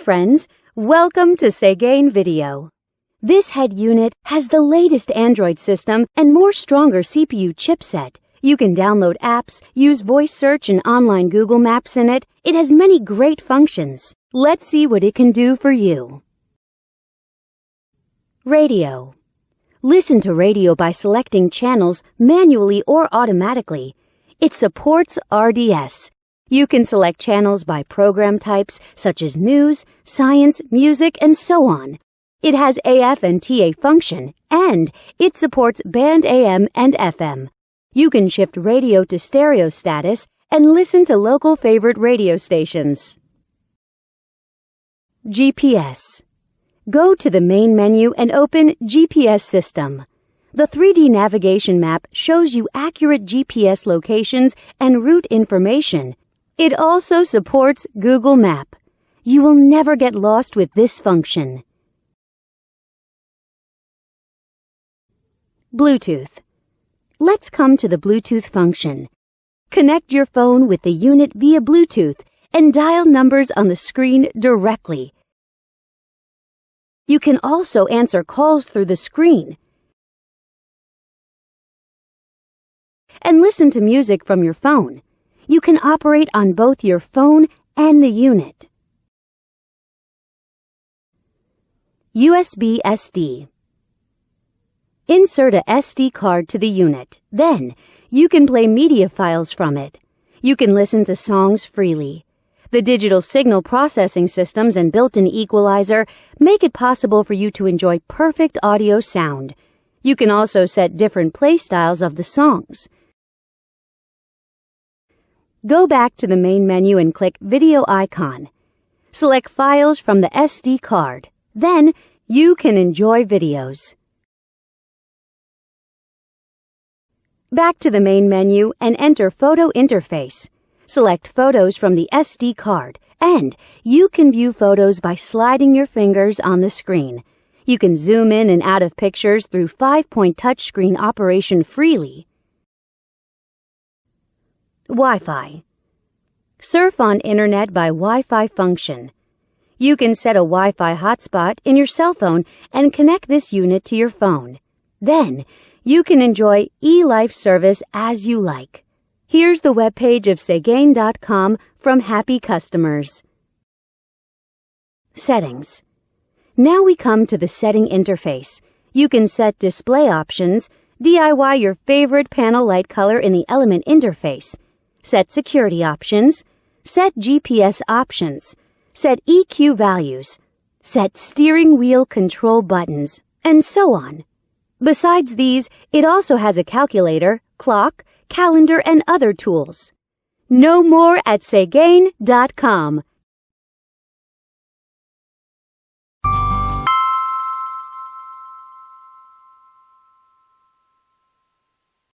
friends, welcome to Segain Video. This head unit has the latest Android system and more stronger CPU chipset. You can download apps, use voice search and online Google Maps in it. It has many great functions. Let's see what it can do for you. Radio. Listen to radio by selecting channels manually or automatically. It supports RDS. You can select channels by program types such as news, science, music, and so on. It has AF and TA function, and it supports band AM and FM. You can shift radio to stereo status and listen to local favorite radio stations. GPS. Go to the main menu and open GPS System. The 3D navigation map shows you accurate GPS locations and route information. It also supports Google Map. You will never get lost with this function. Bluetooth. Let's come to the Bluetooth function. Connect your phone with the unit via Bluetooth and dial numbers on the screen directly. You can also answer calls through the screen and listen to music from your phone. You can operate on both your phone and the unit. USB SD. Insert a SD card to the unit. Then, you can play media files from it. You can listen to songs freely. The digital signal processing systems and built-in equalizer make it possible for you to enjoy perfect audio sound. You can also set different play styles of the songs. Go back to the main menu and click Video icon. Select Files from the SD card. Then, you can enjoy videos. Back to the main menu and enter Photo Interface. Select Photos from the SD card, and you can view photos by sliding your fingers on the screen. You can zoom in and out of pictures through 5-point touchscreen operation freely. Wi-Fi. Surf on Internet by Wi-Fi function. You can set a Wi-Fi hotspot in your cell phone and connect this unit to your phone. Then, you can enjoy eLife service as you like. Here's the webpage of Segain.com from happy customers. Settings. Now we come to the setting interface. You can set display options, DIY your favorite panel light color in the element interface, set security options, set GPS options, set EQ values, set steering wheel control buttons, and so on. Besides these, it also has a calculator, clock, calendar, and other tools. Know more at Segain.com.